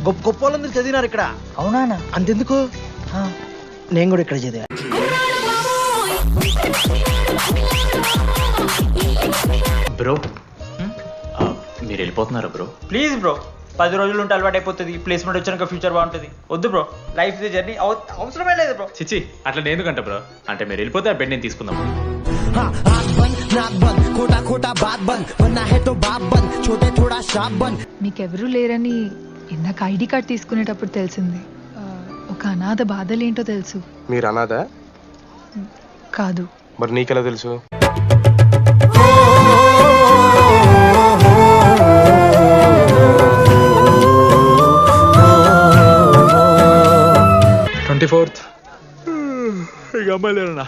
గొప్ప గొప్ప వాళ్ళందరూ చదివినారు ఇక్కడ. అవునా? అంతెందుకు, నేను కూడా ఇక్కడ చదివా. బ్రో మీరు వెళ్ళిపోతున్నారా బ్రో? ప్లీజ్ బ్రో, 10 రోజులు ఉంటే అలవాటు అయిపోతుంది. ప్లేస్మెంట్ వచ్చాక ఫ్యూచర్ బాగుంటుంది. వద్దు బ్రో, లైఫ్ జర్నీ అవసరమే లేదు బ్రో. చిచి అట్లా నేను కంట బ్రో. అంటే మీరు వెళ్ళిపోతే ఆ బెడ్ నేను తీసుకుందాం. మీకెవరూ లేరని ఇందాక ఐడి కార్డ్ తీసుకునేటప్పుడు తెలిసింది. ఒక అనాథ బాధలేంటో తెలుసు. మీరు అనాథ కాదు. మరి నీకెలా తెలుసు? ఇక అమ్మాయిలు ఎవరన్నా,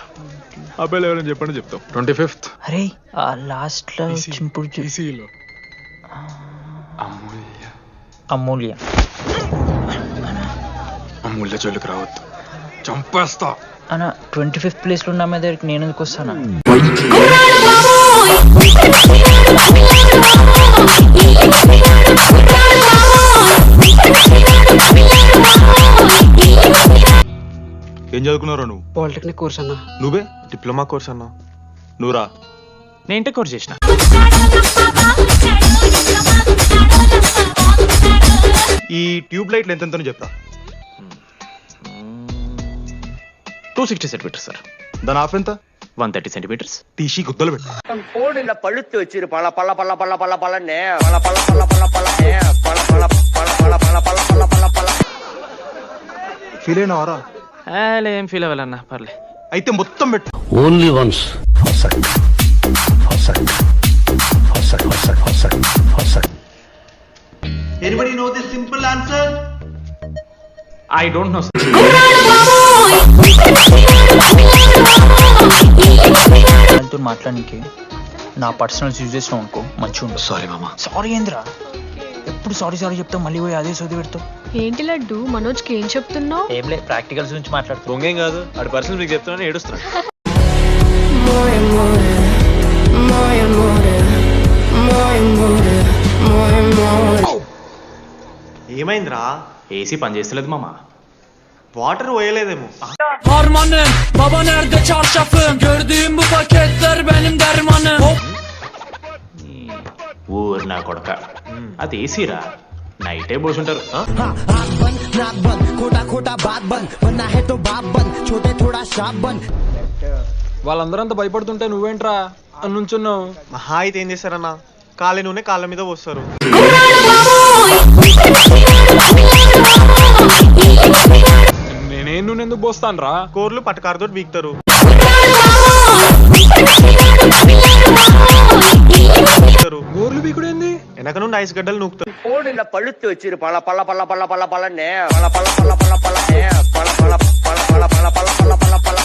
అబ్బాయిలు ఎవరని చెప్పండి చెప్తాం. 25th అరే లాస్ట్ లో ఈసీలో అమూల్య అమూల్య జోలికి రావద్దు, చంపేస్తా. అన్న 25th ప్లేస్ లో ఉన్న దగ్గరికి నేను ఎందుకు వస్తానా? ఏం చదువుకున్నారా నువ్వు? పాలిటెక్నిక్ కోర్స్ అన్నా. నువ్వే డిప్లొమా కోర్స్ అన్నా. నువ్వురా? నేను ఇంటర్ కోర్స్ చేసిన. ఈ ట్యూబ్ లైట్లు ఎంతెంతనో చెప్తా. 260 సెంటీమీటర్స్ సార్. దాని ఆఫ్ ఎంత? 130 సెంటీమీటర్స్. తీసి గుద్దలు పెట్టు. கோடில பழுத்து வச்சிரு பல பல பல பல பல பலனே பல பல பல பல பலனே பல பல பல பல பல பல பல పల పల. ఫీల్ అయినావారా? ఏం ఫీల్ అవ్వాలన్నా, పర్లే. అయితే మొత్తం పెట్టు. Only once. Anybody know the simple answer? I don't know. మాట్లాడానికి నా పర్సనల్స్ యూజ్ చేసినావు అనుకో మంచిగా ఉండదు. సారీ మామా. సారీ ఏంద్రా, ఎప్పుడు సారీ సారీ చెప్తావు, మళ్ళీ పోయి అదే సోది పెడతావు. ఏంటి లడ్డు, మనోజ్కి ఏం చెప్తున్నావు? ఏం లే, ప్రాక్టికల్స్ గురించి మాట్లాడుతూ. దొంగేం కాదు, ఆడి పర్సనల్ మీకు చెప్తున్నాను, ఏడుస్తున్నాను. ఏమైందిరా? ఏసీ పని చేస్తలేదు మామా. Water పోయలేదేమో. Harmanım, baba nerede çarşafım? Gördüğüm bu paketler benim dermanım. ఊరు నా కొడక, అది ఏసీరా, నైటే పోసుంటారు. వాళ్ళందరూ అంతా భయపడుతుంటే నువ్వేంట్రా నుంచున్నావు? మహా అయితే ఏం చేస్తారన్నా, కాళ్ళ నూనె కాళ్ళ మీద పోస్తారు. నేనేం నువ్వు ఎందుకు పోస్తాను రా? కోర్లు పట్టకారుతో బీక్తారు. గోర్లు బీకుడు ఏంది? వెనక నుండి ఐస్ గడ్డలు నూకుతారు. கோடில பழுத்து வச்சிரு பல பல பல பல பல பலனே பல பல பல பల பலனே பల பల పల పల పల పల పల పల పల.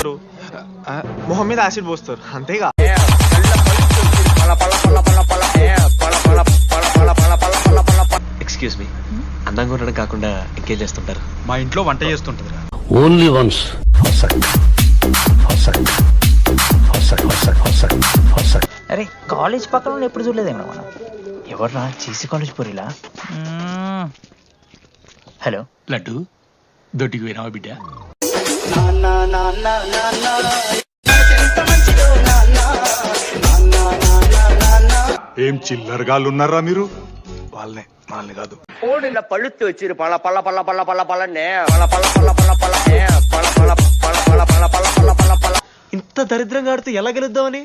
మొహం మీద యాసిడ్ పోస్తారు, అంతేగా. ఎక్స్క్యూజ్ మీ, అందంగా ఉండడం కాకుండా ఇంకేం చేస్తుంటారు? మా ఇంట్లో వంట చేస్తుంటారు. Only once. అరే కాలేజ్ పక్కన ఎప్పుడు చూడలేదేమో మనం. ఎవర్రా చేసి కాలేజ్ పోరిలా? హలో లడ్డు, దొడ్డికి పోయినావా బిడ్డ? ఏం చిల్లరగాళ్ళు ఉన్నారా మీరు? వాళ్ళనే, వాళ్ళని కాదు. கோடில பழுத்து வச்சிரு பல பல பல பல பல பலனே பல பల పల పల పలనే పల పల పల పల పల పల పల పల. ఇంత దరిద్రంగా ఆడితే ఎలా గెలుద్దామని?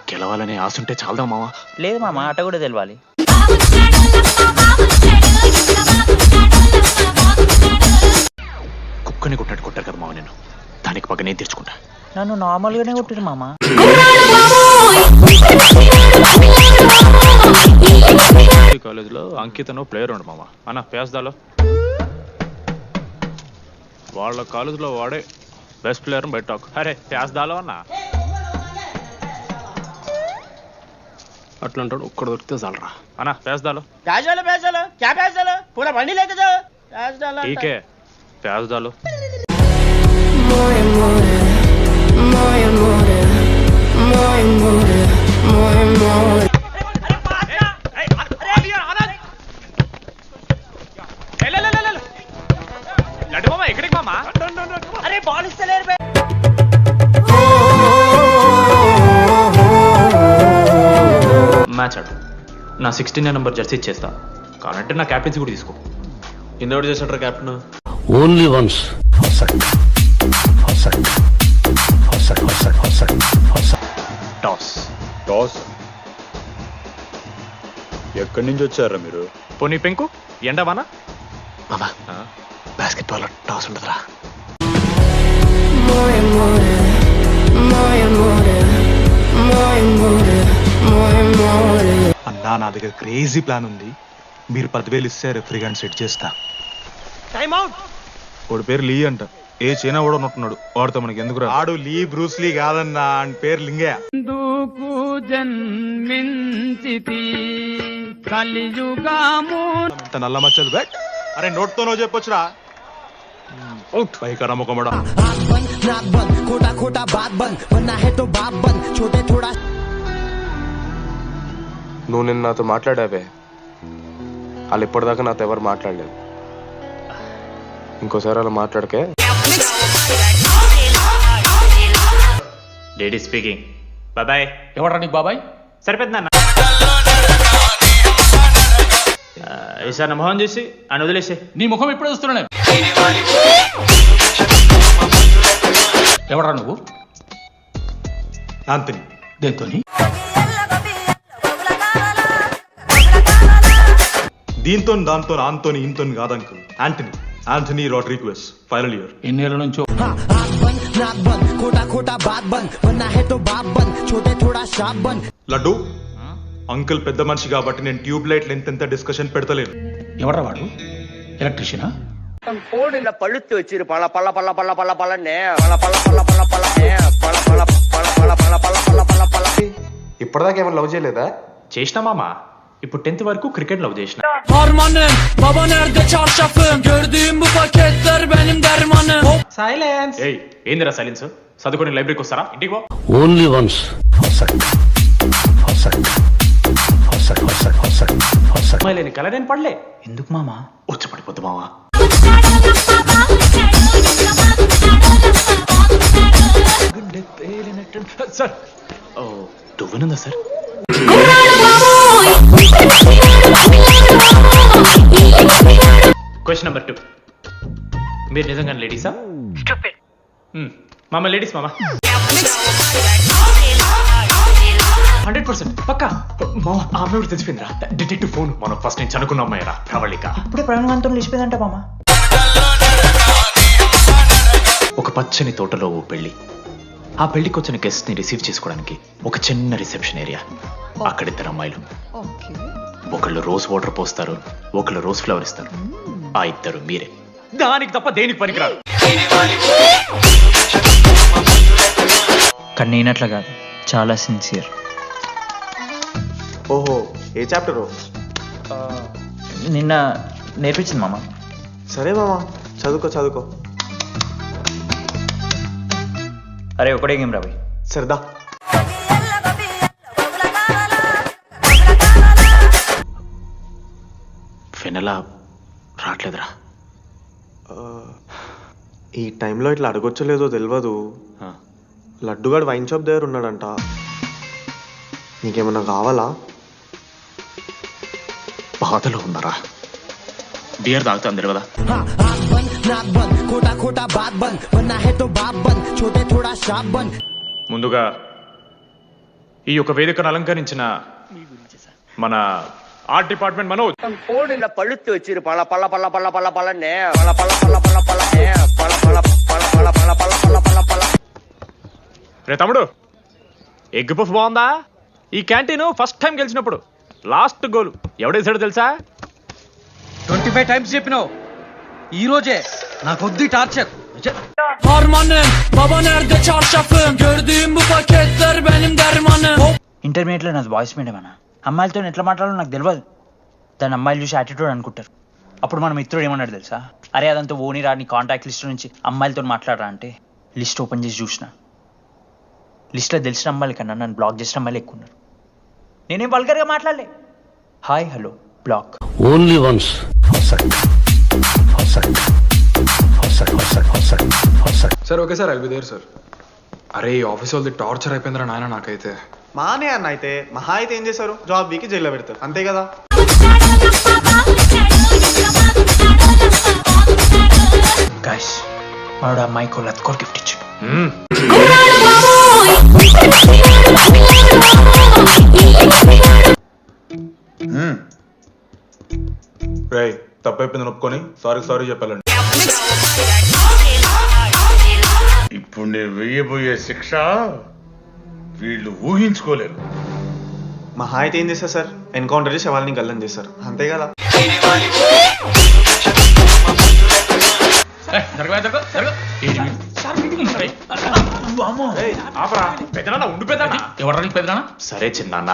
గెలవాలనే ఆశ ఉంటే చాలదా మావా? లేదు మామ, ఆట కూడా తెలవాలి. కుక్కని కొట్టాడు కొట్టారు కదా మావ, నేను దానికి పక్క నేను తెచ్చుకుంటా. నన్ను నార్మల్ గానే కొట్టిరు మామ. కాలేజ్ లో అంకితను ప్లేయర్ ఉండు మామ. అన్న పేస్దాలో వాళ్ళ కాలేజ్ లో వాడే బెస్ట్ ప్లేయర్ బయట టాక్. అరే పేస్దాలో అన్న అట్లా అంటాడు. ఒక్కడ దొరికితే చాలరా అన్న. పేస్దాలో టీకే పేస్దాలో. నా 16 నెంబర్ జెర్సీ ఇచ్చేస్తా. కావాలంటే నా క్యాప్టెన్సీ కూడా తీసుకో. కింద చేసినట్రా captain. Only once. Toss. Toss ఎక్కడి నుంచి వచ్చారా మీరు? పోనీ పెంకు ఎండవానా? మామా బాస్కెట్బాల్ టాస్ ఉండదురా. అన్నా నా దగ్గర క్రేజీ ప్లాన్ ఉంది. మీరు 10,000 ఇస్తే రెఫ్రీ గాని సెట్ చేస్తా. వాడి పేరు లీ అంట. ఏ చైనా కూడా ఉన్నట్టున్నాడు. వాడితో మనకి ఎందుకు రా? ఆడు లీ బ్రూస్ లీ కాదన్నా, అని పేరు లింగే. ఇంత నల్ల మచ్చలు బెట్. అరే నోట్తో నువ్వు చెప్పొచ్చురా. పైకరా ముఖమడా. నువ్వు నిన్న నాతో మాట్లాడావే, వాళ్ళు ఇప్పటిదాకా నాతో ఎవరు మాట్లాడలేదు. ఇంకోసారి అలా మాట్లాడకే. Daddy speaking. బాబాయ్. ఎవరా నీకు బాబాయ్? సరిపోతుంది అన్న. ఈసారి నా మొహం చూసి అని వదిలేసే. నీ ముఖం ఎప్పుడు చూస్తున్నా నేను. ఎవరా నువ్వు? ఆంథనీ. దేంతోని? దీంతో దాంతో ఆంతోని ఇంతో కాదంకు. Anthony Anthony Rodrigues. Final year. ఎన్నేళ్ళ నుంచో? లడ్డు అంకుల్ పెద్ద మనిషి కాబట్టి నేను ట్యూబ్ లైట్ లెంత్ ఎంత డిస్కషన్ పెడతలేను. ఎవరా వాడు? ఎలక్ట్రీషియనా? கோடியில பழுத்து வச்சிரு பல பல பல பல பல பலன்னு பல பல பల பల பலன்னு பல பల பల பల பల పల పల పల పల. ఇప్పటిదాకా ఏమైనా లవ్ చేయలేదా? చేసినా మామా. ఇప్పుడు 10th వరకు క్రికెట్ లవ్ చేసిన. Harmanım, baba nerede çarşafım? Gördüğüm bu paketler benim dermanım. Silence. ఏయ్ ఏందిరా సైలెన్స్? చదువుకొని లైబ్రరీకి వస్తారా? ఇంటికి పో. Only once. అమ్మాయి లేని కలర్ ఏం పడలే. ఎందుకు మామా? వచ్చి పడిపోద్దు మావా. సార్ ఓ దువ్వనుందా సార్? Question number 2. మీరు నిజంగా లేడీసా? మామ లేడీస్ మామ. 100% పక్కా. మామ ఆ అమ్మాయి తెలిసిపోయిందిరా. Detective phone. మనం ఫస్ట్ నేను చనుకున్న అమ్మాయిరా ప్రవళిక. ఇప్పుడే ప్రవీణ్ లేచిపోయిందంట మామ. ఒక పచ్చని తోటలో ఓ పెళ్లి. ఆ పెళ్లికి వచ్చిన గెస్ట్ ని రిసీవ్ చేసుకోవడానికి ఒక చిన్న రిసెప్షన్ ఏరియా. అక్కడ 2 అమ్మాయిలు. ఒకళ్ళు రోజ్ వాటర్ పోస్తారు, ఒకళ్ళు రోజ్ ఫ్లవర్ ఇస్తారు. ఆ 2 మీరే. దానికి తప్ప దేనికి పనికిరాదు. కానీ నేనట్లా కాదు, చాలా సిన్సియర్. ఓహో ఏ చాప్టర్? నిన్న నేర్పించింది మామ. సరే మామా చదువుకో చదువుకో. అరే ఒకటే గేమ్ రాబోయ్. సరదా. ఫెనలా రావట్లేదురా. ఈ టైంలో ఇట్లా అడగొచ్చో లేదో తెలియదు. లడ్డుగాడు వైన్ షాప్ దగ్గర ఉన్నాడంట. నీకేమన్నా కావాలా? బాధలో ఉన్నారా? బియర్ తాగుతా అందరు కదా. ముందుగా ఈ యొక్క వేదికను అలంకరించిన మన ఆర్ట్ డిపార్ట్మెంట్ మనోజ్. கோடியில பழுத்து வச்சிரு பல பல பல பல பல பலன்னு பல பல பల பల பலன்னு பல பల பల பల பల పల పల పల. రే తమ్ముడు, ఎగ్ పఫ్ బాగుందా? ఈ క్యాంటీన్ ఫస్ట్ టైం గెలిచినప్పుడు లాస్ట్ గోల్ ఎవడేసాడో తెలుసా? 25 టైమ్స్ చెప్పినావు. ఈ రోజే నాకొద్ది torture. Harmanım, baba nerede çarşafım? Gördüğüm bu paketler benim dermanım. ఇంటర్మీడియట్లో నాది వాయిస్ మీడియం అన్న. అమ్మాయిలతో ఎట్లా మాట్లాడాలో నాకు తెలియదు. దాని అమ్మాయిలు చూసి యాటిట్యూడ్ అనుకుంటారు. అప్పుడు మన మిత్రుడు ఏమన్నాడు తెలుసా? అరే అదంతా ఓని రాని కాంటాక్ట్ లిస్ట్ నుంచి అమ్మాయిలతో మాట్లాడరా అంటే లిస్ట్ ఓపెన్ చేసి చూసిన. లిస్ట్లో తెలిసిన అమ్మాయిల కన్నా నన్ను బ్లాక్ చేసిన అమ్మాయిలు ఎక్కువ ఉన్నారు. నేనేం వల్గర్గా మాట్లాడలే. Hi hello block. Only once. Sir okay sir, I'll be there sir. అరే ఈ ఆఫీస్ వాళ్ళది టార్చర్ అయిపోయిందిరా నాయన నాకైతే. మానే అన్న అయితే మహా అయితే ఏం చేశారు, జాబ్ వీకి జైల్లో పెడతారు, అంతే కదా. గాయస్ వాడు అమ్మాయికి లత్కోర్ గిఫ్ట్ ఇచ్చాడు. రే తప్పైపోయింది ఒప్పుకొని సారీ చెప్పాలండి. ఇప్పుడు నేను వెయ్యబోయే శిక్ష వీళ్ళు ఊహించుకోలేరు. మహా అయితే ఏం చేస్తారు సార్, ఎన్కౌంటర్ చేసి వాళ్ళని గల్లం చేస్తారు, అంతే కదా. ఆపరా పెద్దనా ఉండు పెద్దనా. ఎవరు పెద్దనా? సరే చిన్నాన్న.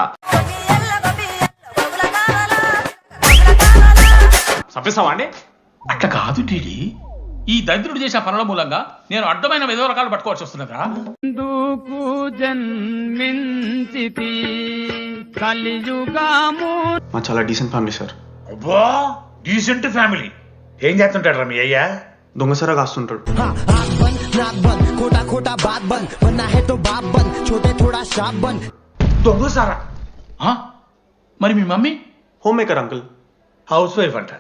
చంపేస్తావా అండి? అట్లా కాదు టీడీ, ఈ దరిద్రుడు చేసిన పనుల మూలంగా నేను అడ్డమైన విధవ రకాలు పట్టుకోవాల్సి వస్తున్నదా? మా చాలా డీసెంట్ ఫ్యామిలీ సార్. అబ్బా డీసెంట్ ఫ్యామిలీ. ఏం చేస్తుంటాడు రా మీ అయ్యా? దొంగసరా కాస్తుంటాడు. దొంగసారా? మరి మీ mummy? Homemaker uncle, housewife అంట.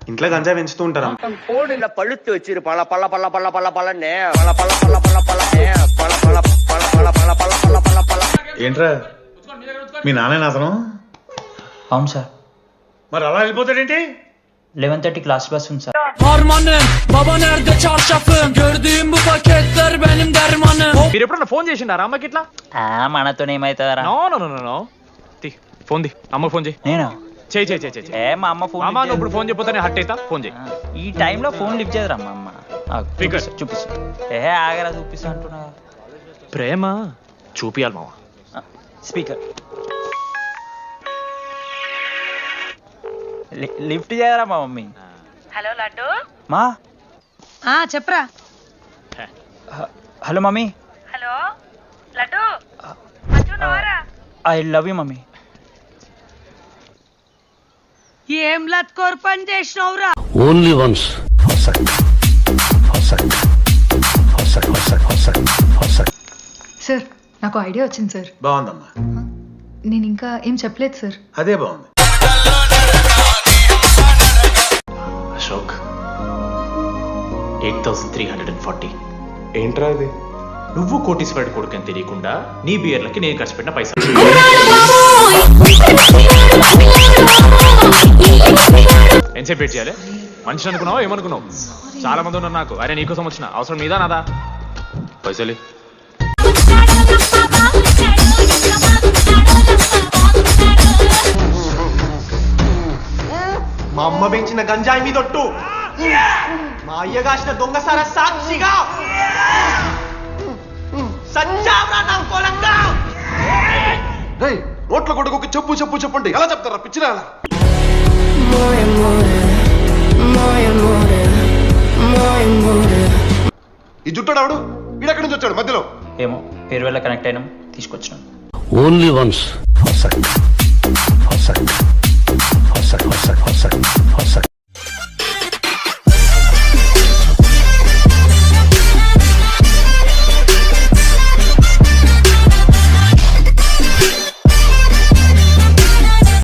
ఇంట్లో గంజాయి పెంచుతూ ఉంటారు. கோடில பழுத்து வச்சிரு பல பல பல பல பல பலன்னு பல பல పల పల పలనే పల పల పల పల పల పల పల పల పల. ఏంట్రా మీ నాన్న అతను? అవును సార్. మరి అలా వెళ్ళిపోతాడేంటి? 11:30 క్లాస్ బస్ ఉంది sir. Harmanım, baba nerede çarşafım? Gördüğüm bu paketler benim dermanım. మీరు ఎప్పుడన్నా ఫోన్ చేసిండారా అమ్మకి ఇట్లా? మనతో ఏమైతుందరా? నో నో నో నో తి ఫోన్ ది అమ్మకి ఫోన్ చేయి. నేను చేయి. మా అమ్మ ఫోన్ అమ్మ నువ్వు ఇప్పుడు ఫోన్ చెప్పితే నేను హట్ అవుతా. ఫోన్ చేయి. ఈ టైంలో ఫోన్ లిఫ్ట్ చేయదురా మా అమ్మ. Speaker. చూపిస్తా. ఆగరా చూపిస్తా అంటున్నా. ప్రేమ చూపియాలి మామ. స్పీకర్ లిఫ్ట్ చేయరా మా మమ్మీ. హలో లడ్డు. మా చెప్పరా. Hello mummy. Hello Laddu. I love you mummy. ఏం లత్కోర్ పని చేసినవురా? Only once. సార్ నాకు ఐడియా వచ్చింది సార్. బాగుందమ్మా. నేను ఇంకా ఏం చెప్పలేదు సార్. అదే బాగుంది. అశోక్ 8,340. ఏంట్రా ఇది? నువ్వు కోటీశ్వరుడి కొడుకు అని తెలియకుండా నీ బియర్లకి నేను ఖర్చు పెట్టిన పైసలు. ఎంతసేపు వెయిట్ చేయాలి? మనిషి అనుకున్నావు ఏమనుకున్నావు? చాలా మంది ఉన్నారు నాకు. అరే నీకోసం వచ్చిన అవసరం మీదా నాదా? పైసలు మా అమ్మ పెంచిన గంజాయి మీదొట్టు, మా అయ్య కాసిన దొంగసార సాక్షిగా సచ్చావ్రా నా కొలంగా. నోట్ల కొడుకు చెప్పు చెప్పండి ఎలా చెప్తారా పిచ్చిరా? ఈ జుట్టాడు వీడెక్కడి నుంచి వచ్చాడు మధ్యలో? ఏమో పేరు వల్ల కనెక్ట్ అయినాం, తీసుకొచ్చినాం. Only once.